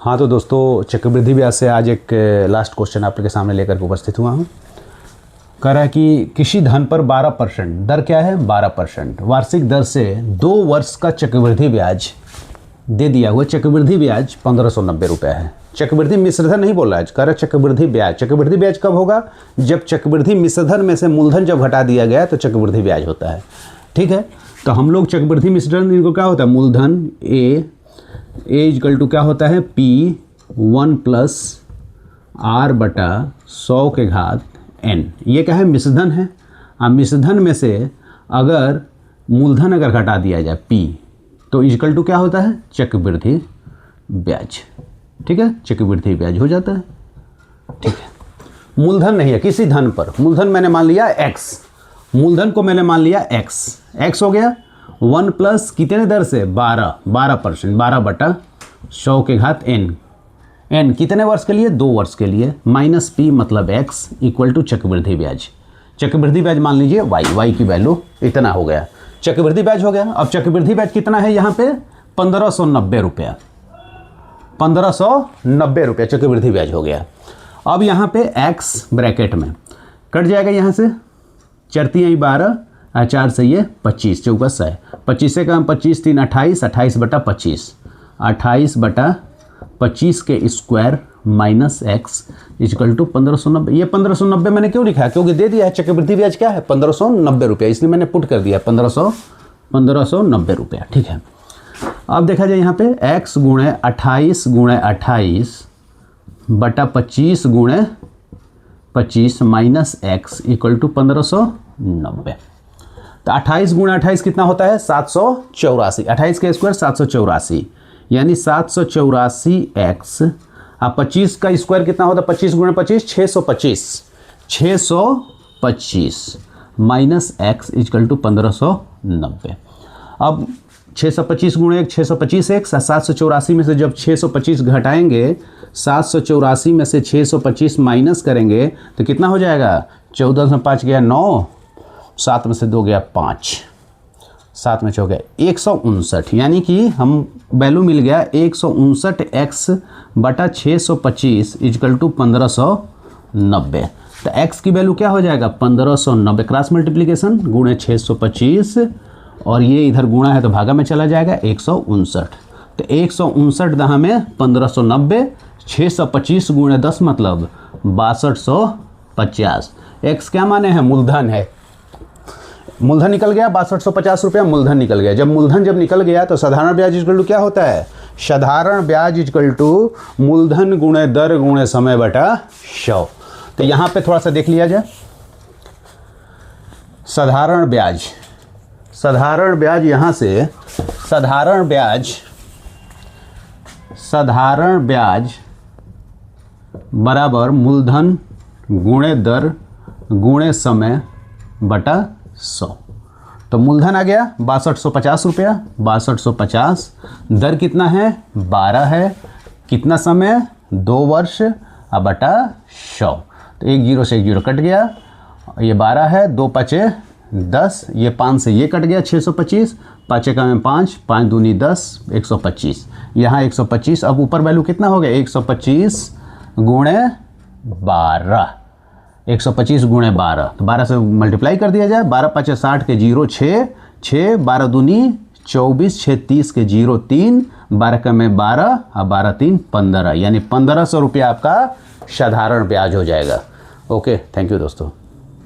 हाँ तो दोस्तों, चक्रवृद्धि ब्याज से आज एक लास्ट क्वेश्चन आपके सामने लेकर के उपस्थित हुआ हूँ। कह रहा है कि किसी धन पर 12%, दर क्या है 12%, वार्षिक दर से 2 वर्ष का चक्रवृद्धि ब्याज दे दिया हुआ। चक्रवृद्धि ब्याज 1590 रुपये है। चक्रवृद्धि मिश्रधन नहीं बोल रहा है, कह रहा है चक्रवृद्धि ब्याज। चक्रवृद्धि ब्याज कब होगा? जब चक्रवृद्धि मिश्रधन में से मूलधन जब घटा दिया गया तो चक्रवृद्धि ब्याज होता है। ठीक है, तो हम लोग चक्रवृद्धि मिश्रधन इनको क्या होता है, मूलधन ए इक्वल टू क्या होता है P1 + R/100 ये क्या है, मिश्रधन है। अब मिश्रधन में से अगर मूलधन अगर घटा दिया जाए P तो इक्वल टू क्या होता है, चक्रवृद्धि ब्याज। ठीक है, चक्रवृद्धि ब्याज हो जाता है। ठीक है, मूलधन नहीं है किसी धन पर, मूलधन मैंने मान लिया x, मूलधन को मैंने मान लिया x हो गया 1 + कितने दर से 12%, 12/100 n कितने वर्ष के लिए, 2 वर्ष के लिए, माइनस P मतलब x इक्वल टू चक्रवृद्धि ब्याज। चक्रवृद्धि ब्याज मान लीजिए y की वैल्यू इतना हो गया, चक्रवृद्धि ब्याज हो गया। अब चक्रवृद्धि ब्याज कितना है यहाँ पे 1590 रुपया, 1590 रुपया चक्रवृद्धि ब्याज हो गया। अब यहाँ पे x ब्रैकेट में कट जाएगा, यहाँ से 4 × 12 और 4 से ये 25, 4 × 25 से कम 25 3 28, 28/25, 28/25 के square minus x equal to 1590। ये 1590 मैंने क्यों लिखा है, क्योंकि दे दिया है चक्रवृद्धि ब्याज क्या है 1590 रुपया, इसलिए मैंने पुट कर दिया 1590 रुपया। ठीक है, अब देखा जाए यहाँ पे x × 28 × 28/25 × 25 minus x equal to 1590। तो 28 × 28 कितना होता है 784, 28 के स्क्वायर 784, यानी 784x। अब 25 का स्क्वायर कितना होता है, 25 × 25 625 माइनस x इक्वल टू 1590। अब 625 × 1 625x, 784 में से जब 625 घटाएंगे, 784 में से 625 माइनस करेंगे तो कितना हो जाएगा, 14 में 5 गया 9, 7 में से 2 गया 5, 7 में 4 गया 159, यानी कि हम वैल्यू मिल गया 159x/625 इक्वल टू 1590। तो x की वैल्यू क्या हो जाएगा 1590, क्रॉस मल्टीप्लिकेशन गुणे 625 और ये इधर गुणा है तो भागा में चला जाएगा 159। तो 159 दहा में 1590, 625 × 10 मतलब 6250। x क्या माने हैं, मूलधन है, मूलधन निकल गया 6250 रुपया मूलधन निकल गया। जब मूलधन निकल गया तो साधारण ब्याज इक्वल टू क्या होता है, साधारण ब्याज इक्वल टू मूलधन गुणे दर गुणे समय बटा 100। तो यहाँ पे थोड़ा सा देख लिया जाए, साधारण ब्याज यहाँ से साधारण ब्याज बराबर मूलधन गुणे दर गुणे समय बटा 100। तो मूलधन आ गया 6250 रुपया, 6250, दर कितना है 12 है, कितना समय 2 वर्ष, अब बटा 100। तो 1 0 से 1 0 कट गया, ये 12 है, 2 × 5 10, ये 5 से ये कट गया 625, 5 × 5, 5 दूनी 10, 125, यहाँ 125। अब ऊपर वैल्यू कितना हो गया 125 × 12, 125 × 12, तो 12 से मल्टीप्लाई कर दिया जाए, 12 × 5 = 60 के 0 6, 12 दूनी 24, 6 30 के 0 3, 12 का में 12 और 12 3 15, यानी 1500 रुपया आपका साधारण ब्याज हो जाएगा। ओके, थैंक यू दोस्तों।